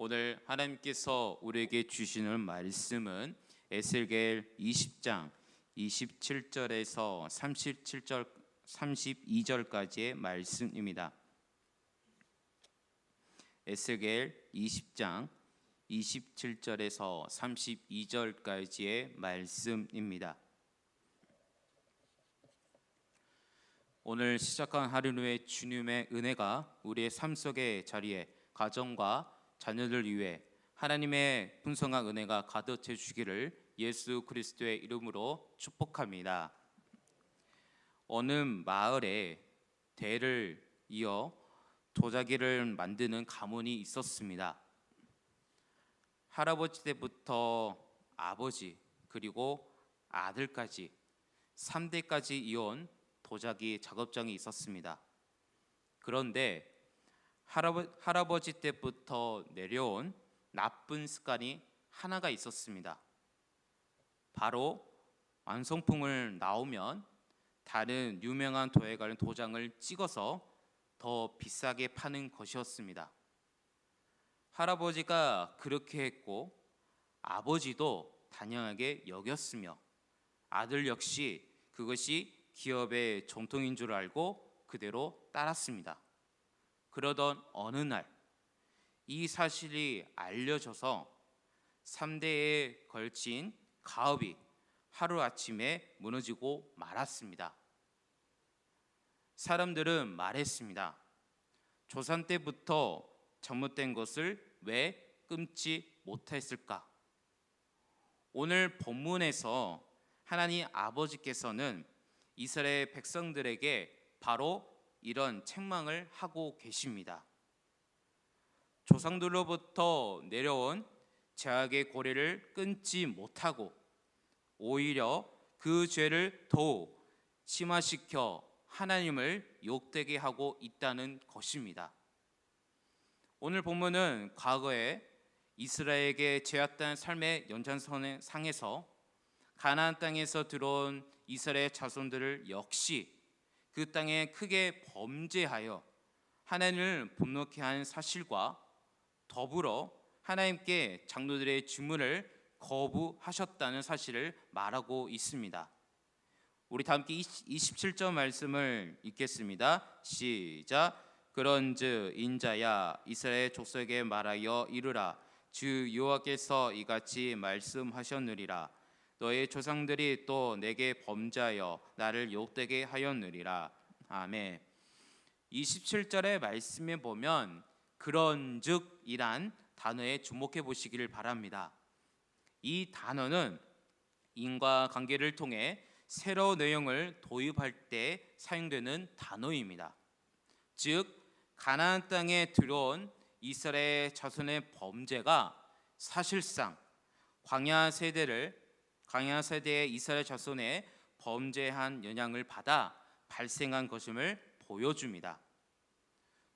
오늘 하나님께서 우리에게 주시는 말씀은 에스겔 20장 27절에서 32절까지의 말씀입니다. 에스겔 20장 27절에서 32절까지의 말씀입니다. 오늘 시작한 하루의 주님의 은혜가 우리의 삶 속의 자리에 가정과 자녀들 위해 하나님의 풍성한 은혜가 가득 채 주기를 예수 그리스도의 이름으로 축복합니다. 어느 마을에 대를 이어 도자기를 만드는 가문이 있었습니다. 할아버지 때부터 아버지 그리고 아들까지 3대까지 이어온 도자기 작업장이 있었습니다. 그런데 할아버지 때부터 내려온 나쁜 습관이 하나가 있었습니다. 바로 완성품을 나오면 다른 유명한 도에 가는 도장을 찍어서 더 비싸게 파는 것이었습니다. 할아버지가 그렇게 했고 아버지도 단연하게 여겼으며 아들 역시 그것이 기업의 전통인 줄 알고 그대로 따랐습니다. 그러던 어느 날 이 사실이 알려져서 3대에 걸친 가업이 하루아침에 무너지고 말았습니다. 사람들은 말했습니다. 조상 때부터 잘못된 것을 왜 끊지 못했을까? 오늘 본문에서 하나님 아버지께서는 이스라엘 백성들에게 바로 이런 책망을 하고 계십니다. 조상들로부터 내려온 죄악의 고리를 끊지 못하고 오히려 그 죄를 더욱 심화시켜 하나님을 욕되게 하고 있다는 것입니다. 오늘 본문은 과거에 이스라엘에게 죄악된 삶의 연장선상에서 가나안 땅에서 들어온 이스라엘 자손들을 역시 그 땅에 크게 범죄하여 하나님을 분노케 한 사실과 더불어 하나님께 장로들의 주문을 거부하셨다는 사실을 말하고 있습니다. 우리 다 함께 27절 말씀을 읽겠습니다. 시작. 그런즉 인자야 이스라엘 족속에게 말하여 이르라. 주 여호와께서 이같이 말씀하셨느니라. 너의 조상들이 또 내게 범죄하여 나를 욕되게 하였느니라. 아멘. 27절의 말씀에 보면 그런즉이란 단어에 주목해 보시기를 바랍니다. 이 단어는 인과관계를 통해 새로운 내용을 도입할 때 사용되는 단어입니다. 즉 가나안 땅에 들어온 이스라엘 자손의 범죄가 사실상 광야 세대의 이스라엘 자손의 범죄한 영향을 받아 발생한 것임을 보여줍니다.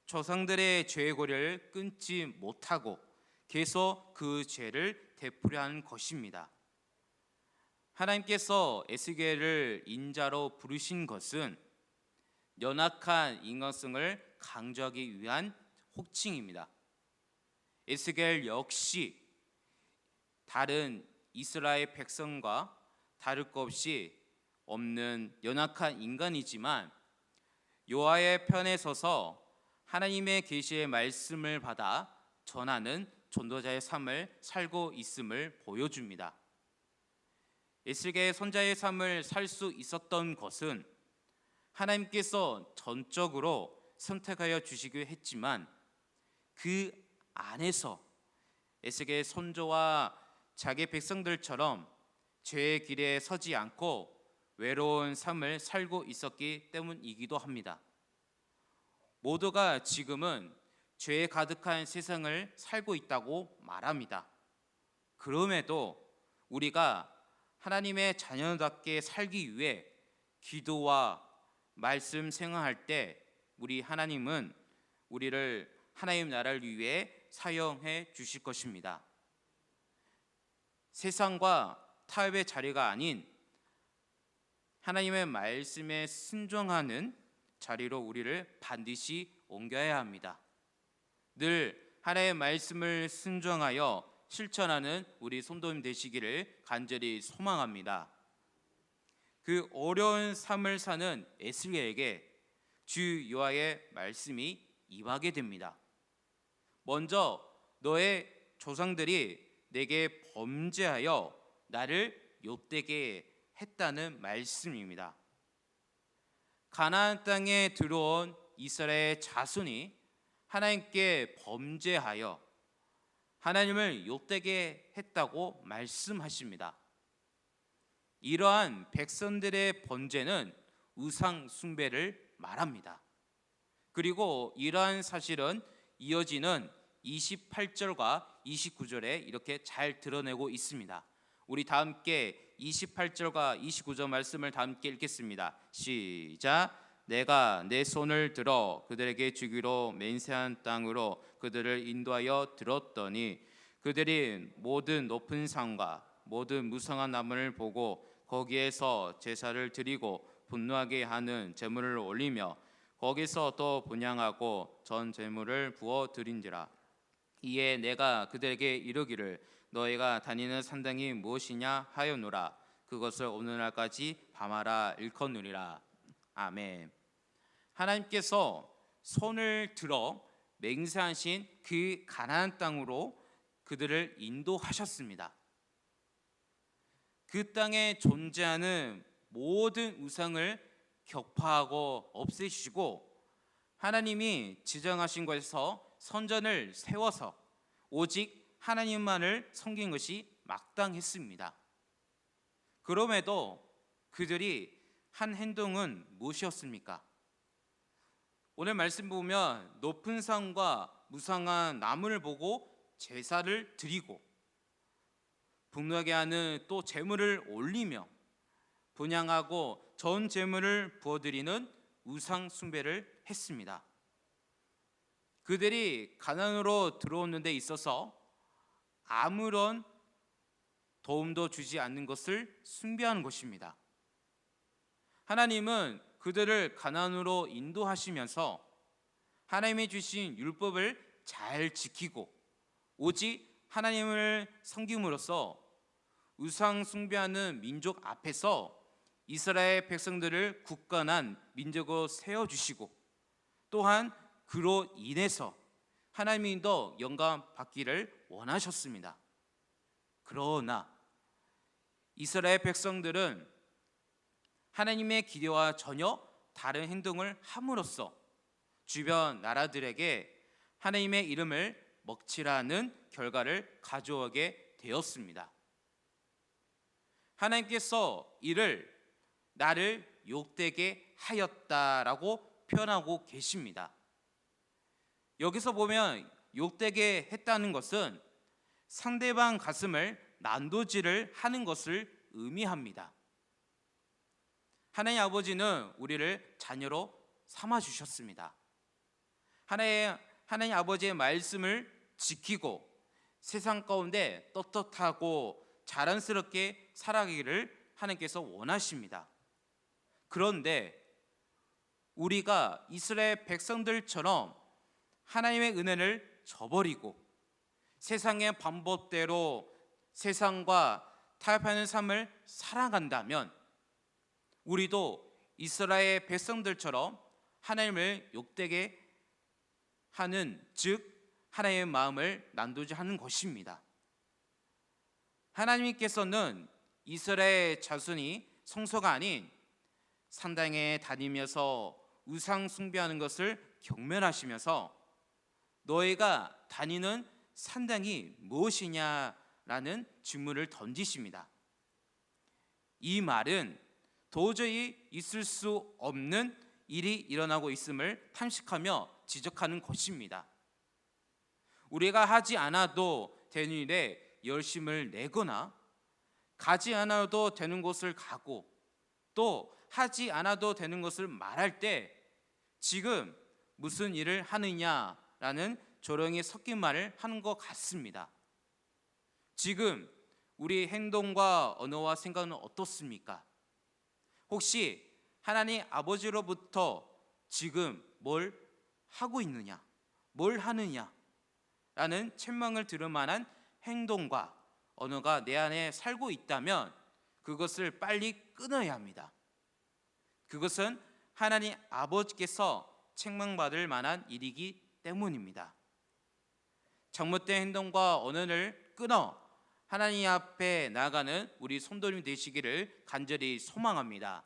조상들의 죄의 고리를 끊지 못하고 계속 그 죄를 되풀이하는 것입니다. 하나님께서 에스겔을 인자로 부르신 것은 연약한 인간성을 강조하기 위한 호칭입니다. 에스겔 역시 다른 이스라엘 백성과 다를 것 없이 없는 연약한 인간이지만 여호와의 편에 서서 하나님의 계시의 말씀을 받아 전하는 전도자의 삶을 살고 있음을 보여줍니다. 에스겔의 선자의 삶을 살 수 있었던 것은 하나님께서 전적으로 선택하여 주시기로 했지만 그 안에서 에스겔의 선조와 자기 백성들처럼 죄의 길에 서지 않고 외로운 삶을 살고 있었기 때문이기도 합니다. 모두가 지금은 죄에 가득한 세상을 살고 있다고 말합니다. 그럼에도 우리가 하나님의 자녀답게 살기 위해 기도와 말씀 생활할 때 우리 하나님은 우리를 하나님 나라를 위해 사용해 주실 것입니다. 세상과 타협의 자리가 아닌 하나님의 말씀에 순종하는 자리로 우리를 반드시 옮겨야 합니다. 늘 하나님의 말씀을 순종하여 실천하는 우리 성도님 되시기를 간절히 소망합니다. 그 어려운 삶을 사는 에스겔에게 주 여호와의 말씀이 임하게 됩니다. 먼저 너의 조상들이 내게 범죄하여 나를 욕되게 했다는 말씀입니다. 가나안 땅에 들어온 이스라엘 자손이 하나님께 범죄하여 하나님을 욕되게 했다고 말씀하십니다. 이러한 백성들의 범죄는 우상 숭배를 말합니다. 그리고 이러한 사실은 이어지는 28절과 29절에 이렇게 잘 드러내고 있습니다. 우리 다 함께 28절과 29절 말씀을 다 함께 읽겠습니다. 시작. 내가 내 손을 들어 그들에게 주기로 맹세한 땅으로 그들을 인도하여 들었더니 그들이 모든 높은 산과 모든 무성한 나무를 보고 거기에서 제사를 드리고 분노하게 하는 제물을 올리며 거기서 또 분향하고 전 제물을 부어 드린지라. 이에 내가 그들에게 이르기를 너희가 다니는 산당이 무엇이냐 하였노라. 그것을 오늘날까지 밤하라 일컫느니라. 아멘. 하나님께서 손을 들어 맹세하신 그 가나안 땅으로 그들을 인도하셨습니다. 그 땅에 존재하는 모든 우상을 격파하고 없애시고 하나님이 지정하신 것에서 선전을 세워서 오직 하나님만을 섬긴 것이 마땅했습니다. 그럼에도 그들이 한 행동은 무엇이었습니까? 오늘 말씀 보면 높은 산과 무성한 나무를 보고 제사를 드리고 분노하게 하는 또 제물을 올리며 분향하고 전 제물을 부어드리는 우상 숭배를 했습니다. 그들이 가나안으로 들어오는 데 있어서 아무런 도움도 주지 않는 것을 숭배하는 것입니다. 하나님은 그들을 가나안으로 인도하시면서 하나님이 주신 율법을 잘 지키고 오직 하나님을 섬김으로써 우상 숭배하는 민족 앞에서 이스라엘 백성들을 굳건한 민족으로 세워주시고 또한 그로 인해서 하나님이 더 영광 받기를 원하셨습니다. 그러나 이스라엘 백성들은 하나님의 기대와 전혀 다른 행동을 함으로써 주변 나라들에게 하나님의 이름을 먹칠하는 결과를 가져오게 되었습니다. 하나님께서 이를 나를 욕되게 하였다라고 표현하고 계십니다. 여기서 보면 욕되게 했다는 것은 상대방 가슴을 난도질을 하는 것을 의미합니다. 하나님 아버지는 우리를 자녀로 삼아 주셨습니다. 하나님 아버지의 말씀을 지키고 세상 가운데 떳떳하고 자랑스럽게 살아가기를 하나님께서 원하십니다. 그런데 우리가 이스라엘 백성들처럼 하나님의 은혜를 저버리고 세상의 방법대로 세상과 타협하는 삶을 살아간다면 우리도 이스라엘 백성들처럼 하나님을 욕되게 하는 즉 하나님의 마음을 난도질하는 것입니다. 하나님께서는 이스라엘 자손이 성소가 아닌 산당에 다니면서 우상 숭배하는 것을 경멸하시면서 너희가 다니는 산당이 무엇이냐라는 질문을 던지십니다. 이 말은 도저히 있을 수 없는 일이 일어나고 있음을 탐식하며 지적하는 것입니다. 우리가 하지 않아도 되는 일에 열심을 내거나 가지 않아도 되는 곳을 가고 또 하지 않아도 되는 것을 말할 때 지금 무슨 일을 하느냐라는 조롱이 섞인 말을 하는 것 같습니다. 지금 우리 행동과 언어와 생각은 어떻습니까? 혹시 하나님 아버지로부터 지금 뭘 하고 있느냐? 뭘 하느냐? 라는 책망을 들을 만한 행동과 언어가 내 안에 살고 있다면 그것을 빨리 끊어야 합니다. 그것은 하나님 아버지께서 책망받을 만한 일이기 때문입니다. 잘못된 행동과 언어를 끊어 하나님 앞에 나아가는 우리 성도님 되시기를 간절히 소망합니다.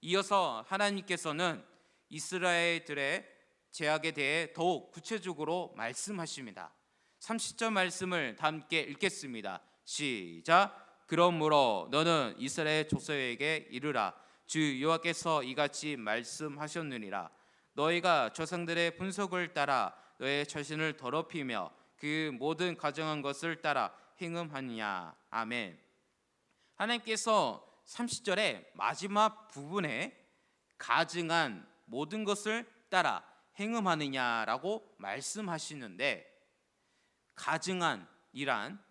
이어서 하나님께서는 이스라엘들의 죄악에 대해 더욱 구체적으로 말씀하십니다. 30절 말씀을 다 함께 읽겠습니다. 시작. 그러므로 너는 이스라엘 족속에게 이르라. 주 여호와께서 이같이 말씀하셨느니라. 너희가 조상들의 분속을 따라 너의 자신을 더럽히며 그 모든 가증한 것을 따라 행음하느냐. 아멘. 하나님께서 30절의 마지막 부분에 가증한 모든 것을 따라 행음하느냐라고 말씀하시는데, 가증한이란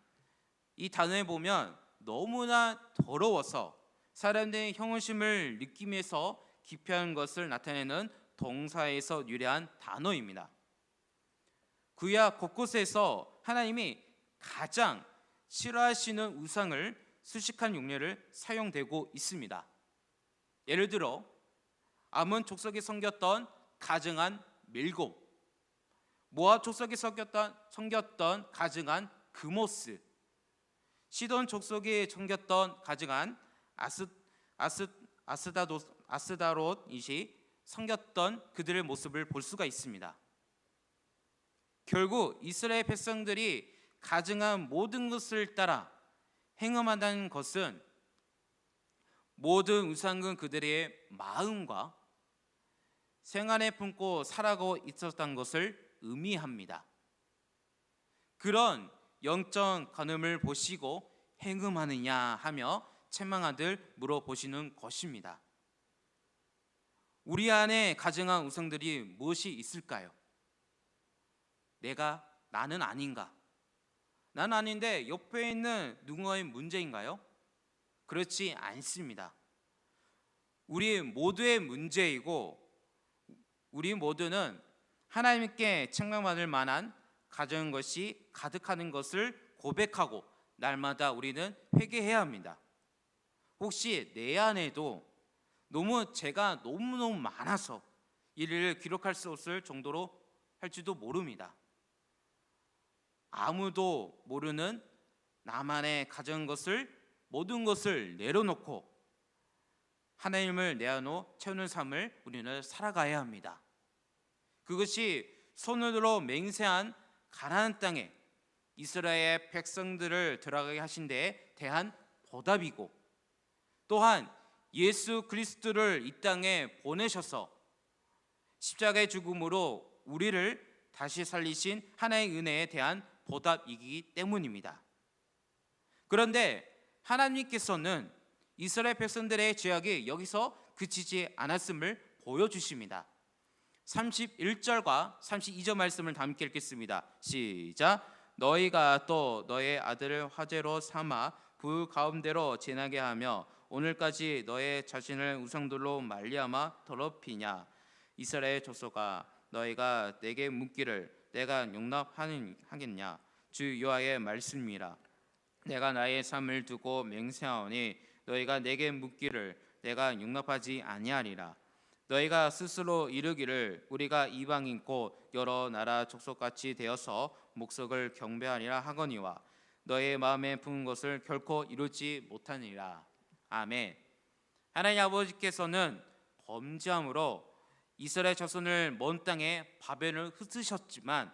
이 단어에 보면 너무나 더러워서 사람들의 형언심을 느끼면서 기피하는 것을 나타내는 동사에서 유래한 단어입니다. 구약 곳곳에서 하나님이 가장 싫어하시는 우상을 수식한 용례를 사용되고 있습니다. 예를 들어 암몬 족속에 섬겼던 가증한 밀곰, 모압 족속에 섬겼던 가증한 그모스, 시돈 족속에 섬겼던 가증한 아스다롯이 섬겼던 그들의 모습을 볼 수가 있습니다. 결국 이스라엘 백성들이 가증한 모든 것을 따라 행함한다는 것은 모든 우상은 그들의 마음과 생활에 품고 살아가고 있었던 것을 의미합니다. 그런 영적 간음을 보시고 행음하느냐 하며 책망하들 물어보시는 것입니다. 우리 안에 가증한 우상들이 무엇이 있을까요? 나는 아닌가? 나는 아닌데 옆에 있는 누군가의 문제인가요? 그렇지 않습니다. 우리 모두의 문제이고, 우리 모두는 하나님께 책망받을 만한 가증한 것이 가득하는 것을 고백하고 날마다 우리는 회개해야 합니다. 혹시 내 안에도 죄가 너무너무 많아서 이를 기록할 수 없을 정도로 할지도 모릅니다. 아무도 모르는 나만의 가져온 모든 것을 내려놓고 하나님을 내 안으로 채우는 삶을 우리는 살아가야 합니다. 그것이 손으로 맹세한 가나안 땅에 이스라엘 백성들을 들어가게 하신 데에 대한 보답이고, 또한 예수 그리스도를 이 땅에 보내셔서 십자가의 죽음으로 우리를 다시 살리신 하나님의 은혜에 대한 보답이기 때문입니다. 그런데 하나님께서는 이스라엘 백성들의 죄악이 여기서 그치지 않았음을 보여주십니다. 31절과 32절 말씀을 다 함께 읽겠습니다. 시작. 너희가 또 너의 아들을 화제로 삼아 불 가운데로 지나게 하며 오늘까지 너의 자신을 우상들로 말미암아 더럽히냐. 이스라엘 족속아, 너희가 내게 묻기를 내가 용납하겠냐. 주 여호와의 말씀이라. 내가 나의 삶을 두고 맹세하오니 너희가 내게 묻기를 내가 용납하지 아니하리라. 너희가 스스로 이르기를 우리가 이방인 곧 여러 나라 족속같이 되어서 목석을 경배하리라 하거니와 너의 마음에 품은 것을 결코 이루지 못하니라. 아멘. 하나님 아버지께서는 범죄함으로 이스라엘 자손을 먼 땅에 바벨을 흩으셨지만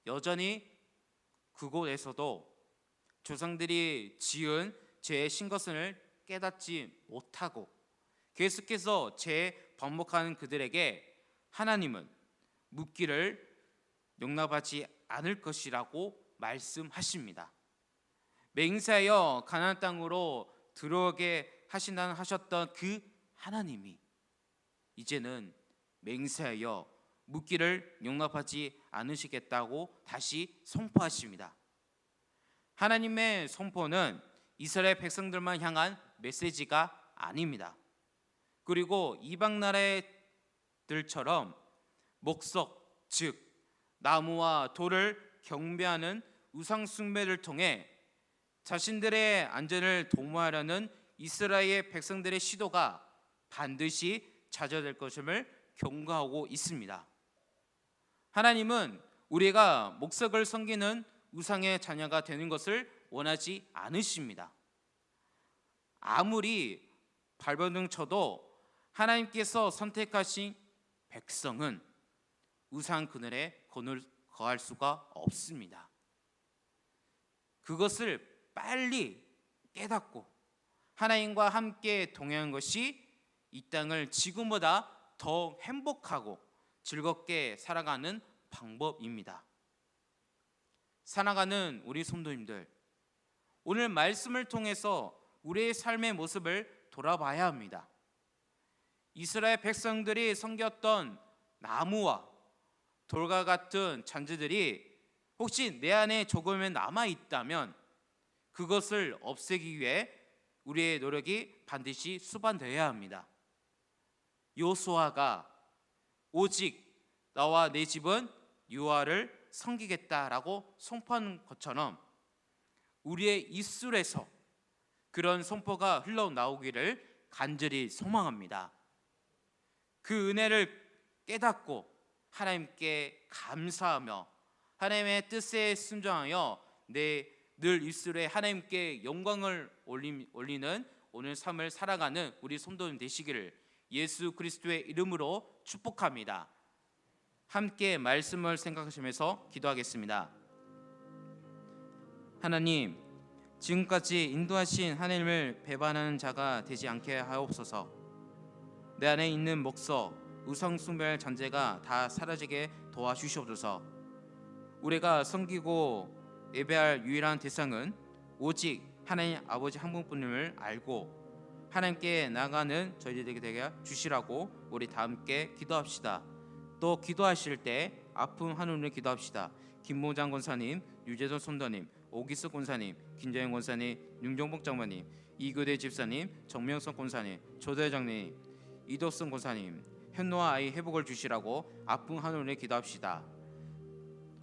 여전히 그곳에서도 조상들이 지은 죄의 신것을 깨닫지 못하고 계속해서 죄 반복하는 그들에게 하나님은 묻기를 용납하지 않을 것이라고 말씀하십니다. 맹세하여 가나안 땅으로 들어오게 하셨던 그 하나님이 이제는 맹세하여 묻기를 용납하지 않으시겠다고 다시 선포하십니다. 하나님의 선포는 이스라엘 백성들만 향한 메시지가 아닙니다. 그리고 이방 나라들처럼 목석, 즉 나무와 돌을 경배하는 우상 숭배를 통해 자신들의 안전을 도모하려는 이스라엘 백성들의 시도가 반드시 좌절될 것임을 경고하고 있습니다. 하나님은 우리가 목석을 섬기는 우상의 자녀가 되는 것을 원하지 않으십니다. 아무리 발버둥 쳐도 하나님께서 선택하신 백성은 우상 그늘에 거할 수가 없습니다. 그것을 빨리 깨닫고 하나님과 함께 동행한 것이 이 땅을 지금보다 더 행복하고 즐겁게 살아가는 방법입니다. 살아가는 우리 성도님들, 오늘 말씀을 통해서 우리의 삶의 모습을 돌아봐야 합니다. 이스라엘 백성들이 섬겼던 나무와 돌과 같은 잔재들이 혹시 내 안에 조금은 남아 있다면 그것을 없애기 위해 우리의 노력이 반드시 수반되어야 합니다. 여호수아가 오직 나와 내 집은 여호와를 섬기겠다라고 선포한 것처럼 우리의 입술에서 그런 선포가 흘러나오기를 간절히 소망합니다. 그 은혜를 깨닫고 하나님께 감사하며 하나님의 뜻에 순종하여 늘 입술에 하나님께 영광을 올리는 오늘 삶을 살아가는 우리 성도님 되시기를 예수 그리스도의 이름으로 축복합니다. 함께 말씀을 생각하시면서 기도하겠습니다. 하나님, 지금까지 인도하신 하나님을 배반하는 자가 되지 않게 하옵소서. 내 안에 있는 목석, 우상숭배 잔재가 다 사라지게 도와주시옵소서. 우리가 섬기고 예배할 유일한 대상은 오직 하나님 아버지 한 분뿐임을 알고 하나님께 나가는 저희들에게 되게 주시라고 우리 다 함께 기도합시다. 또 기도하실 때 아픔 한우를 기도합시다. 김모장 권사님, 유재선 선도님, 오기스 권사님, 김재현 권사님, 윤종복 장모님, 이교대 집사님, 정명선 권사님, 조대장님, 이덕승 권사님, 현노아 아이 회복을 주시라고 아픔 한우를 기도합시다.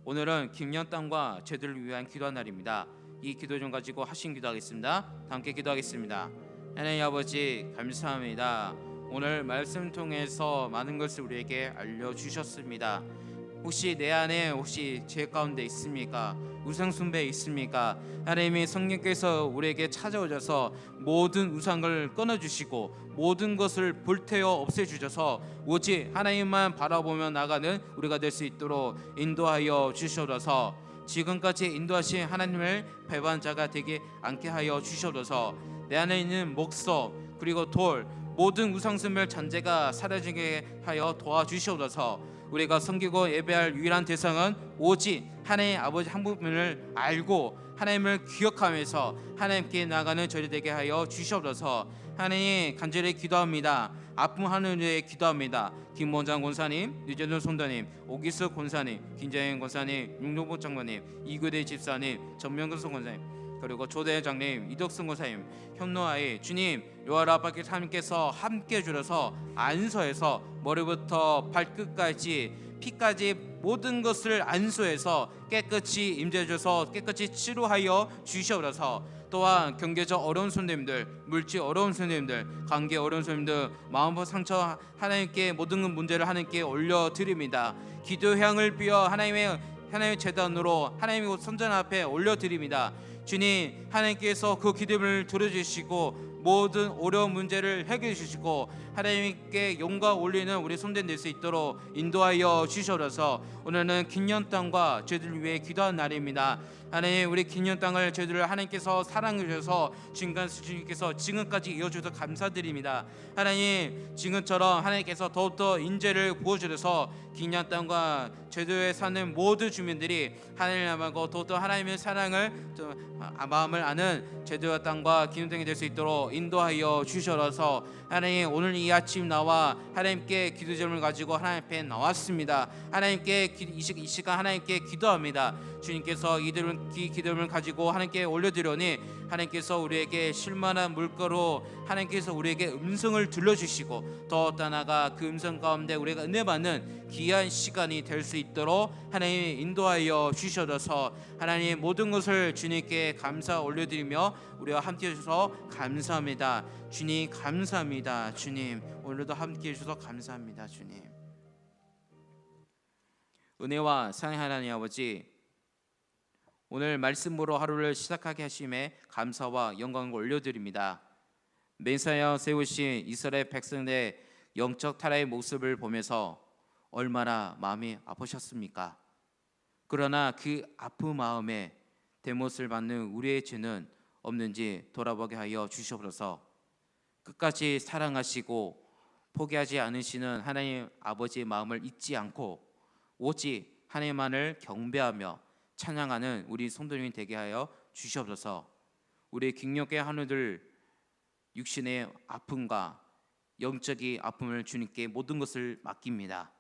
오늘은 김연땅과 제들을 위한 기도한 날입니다. 이 기도 좀 가지고 하신 기도하겠습니다. 다 함께 기도하겠습니다. 하나님 아버지 감사합니다. 오늘 말씀 통해서 많은 것을 우리에게 알려주셨습니다. 혹시 내 안에 혹시 죄 가운데 있습니까? 우상 숭배 있습니까? 하나님의 성령께서 우리에게 찾아오셔서 모든 우상을 끊어주시고 모든 것을 불태워 없애주셔서 오직 하나님만 바라보며 나가는 우리가 될 수 있도록 인도하여 주시옵소서. 지금까지 인도하신 하나님을 배반자가 되지 않게 하여 주시옵소서. 내 안에 있는 목석 그리고 돌 모든 우상숭배 잔재가 사라지게 하여 도와주시옵소서. 우리가 섬기고 예배할 유일한 대상은 오직 하나님 아버지 한 분을 알고 하나님을 기억하면서 하나님께 나가는 저희 되게 하여 주시옵소서. 하나님 간절히 기도합니다. 아픔하는 데 기도합니다. 김원장 권사님, 유재준 선도님, 오기수 권사님, 김재현 권사님, 윤종복 장로님, 이교대 집사님, 전명근 권사님, 그리고 조대장님, 이덕승 권사님, 현노아의 주님, 여호와 아버지께서 하나님께서 함께 주셔서 안수해서 머리부터 발끝까지 피까지 모든 것을 안수해서 깨끗이 임재해 주셔서 깨끗이 치료하여 주시옵소서. 또한 경제적 어려운 손님들, 물질 어려운 손님들, 관계 어려운 손님들, 마음 상처 하나님께 모든 문제를 하나님께 올려드립니다. 기도 향을 비워 하나님의 제단으로 하나님의 선전 앞에 올려드립니다. 주님, 하나님께서 그 기도를 들어주시고 모든 어려운 문제를 해결해 주시고 하나님께 영광 올리는 우리 손대 낼 수 있도록 인도하여 주셔서 오늘은 긴년 땅과 저희들 위해 기도한 날입니다. 하나님, 우리 긴년 땅을 저희들을 하나님께서 사랑해 주셔서 주님께서 지금까지 이어주셔서 감사드립니다. 하나님, 지금처럼 하나님께서 더욱더 인재를 부어주셔서 긴년 땅과 저희들에 사는 모든 주민들이 하나님하고 더욱더 하나님의 사랑을 마음을 아는 제도와 땅과 긴년 땅이 될 수 있도록 인도하여 주셔서 하나님, 오늘 이 아침 나와 하나님께 기도 제목을 가지고 하나님 앞에 나왔습니다. 하나님께 이 시간 하나님께 기도합니다. 주님께서 이 기도를 가지고 하나님께 올려드려니 하나님께서 우리에게 실만한 물가로 하나님께서 우리에게 음성을 들려주시고 더 나아가 그 음성 가운데 우리가 은혜 받는 귀한 시간이 될 수 있도록 하나님 인도하여 주셔서 하나님 모든 것을 주님께 감사 올려드리며 우리와 함께 해주셔서 감사합니다. 주님 감사합니다. 주님 오늘도 함께 해주셔서 감사합니다. 주님 은혜와 사랑의 하나님 아버지, 오늘 말씀으로 하루를 시작하게 하심에 감사와 영광을 올려드립니다. 메시아 세우신 이스라엘 백성의 영적 타락의 모습을 보면서 얼마나 마음이 아프셨습니까? 그러나 그 아픈 마음에 대못을 받는 우리의 죄는 없는지 돌아보게 하여 주시옵소서. 끝까지 사랑하시고 포기하지 않으시는 하나님 아버지의 마음을 잊지 않고 오직 하나님만을 경배하며 찬양하는 우리 성도님이 되게 하여 주시옵소서. 우리 격려의 하늘들 육신의 아픔과 영적인 아픔을 주님께 모든 것을 맡깁니다.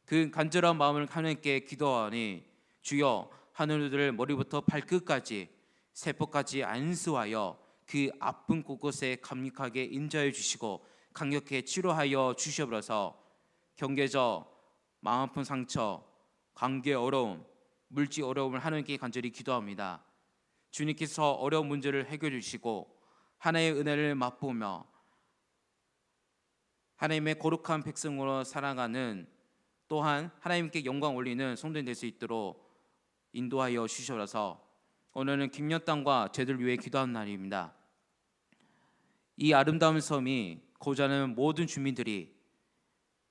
그 간절한 마음을 하나님께 기도하니 주여 하늘들을 머리부터 발끝까지 세포까지 안수하여 그 아픈 곳곳에 강력하게 인자해 주시고 강력하게 치료하여 주시옵소서. 경계적 마음 아픈 상처, 관계 어려움, 물질 어려움을 하나님께 간절히 기도합니다. 주님께서 어려운 문제를 해결해 주시고 하나님의 은혜를 맛보며 하나님의 거룩한 백성으로 살아가는, 또한 하나님께 영광 올리는 성도님 될 수 있도록 인도하여 주시옵소서. 오늘은 김연 땅과 제들 위해 기도하는 날입니다. 이 아름다운 섬이 고자는 모든 주민들이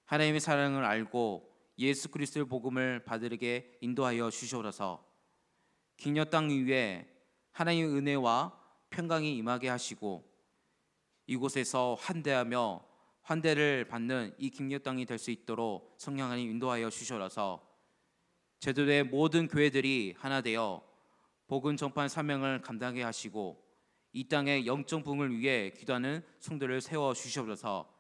하나님의 사랑을 알고 예수 그리스도의 복음을 받으게 인도하여 주시옵소서. 김연 땅 위에 하나님의 은혜와 평강이 임하게 하시고 이곳에서 환대하며 환대를 받는 이 김연 땅이 될 수 있도록 성령 하나님 인도하여 주시옵소서. 제도의 모든 교회들이 하나 되어 복음 전파의 사명을 감당하게 하시고 이 땅의 영적 부흥을 위해 기도하는 성도를 세워 주시옵소서.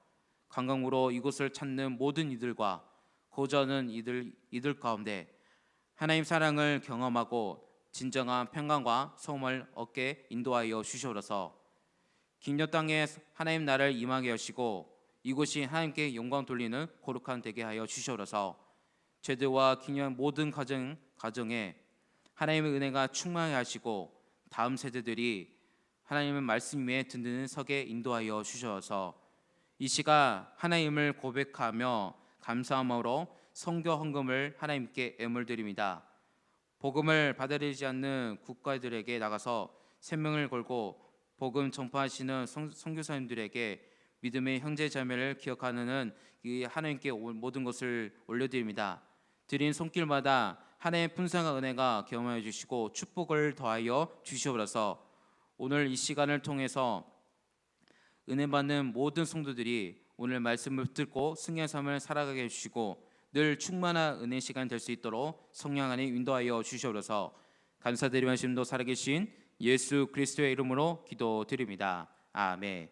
관광으로 이곳을 찾는 모든 이들과 고전은 이들 가운데 하나님 사랑을 경험하고 진정한 평강과 소망을 얻게 인도하여 주시옵소서. 김연 땅에 하나님 나라를 임하게 하시고 이곳이 하나님께 영광 돌리는 거룩한 되게 하여 주시옵소서. 제도와 김연 모든 가정에 하나님의 은혜가 충만하게 하시고 다음 세대들이 하나님의 말씀 위에 든든히 서게 인도하여 주셔서 이 시간 하나님을 고백하며 감사함으로 선교 헌금을 하나님께 애물드립니다. 복음을 받아들이지 않는 국가들에게 나가서 생명을 걸고 복음 전파하시는 선교사님들에게 믿음의 형제자매를 기억하는 이 하나님께 모든 것을 올려드립니다. 드린 손길마다 하나님의 풍성한 은혜가 경험하여 주시고 축복을 더하여 주시옵소서. 오늘 이 시간을 통해서 은혜 받는 모든 성도들이 오늘 말씀을 듣고 승리의 삶을 살아가게 해주시고 늘 충만한 은혜 시간 될 수 있도록 성령 안에 인도하여 주시옵소서. 감사드리며 지금도 살아계신 예수 그리스도의 이름으로 기도드립니다. 아멘.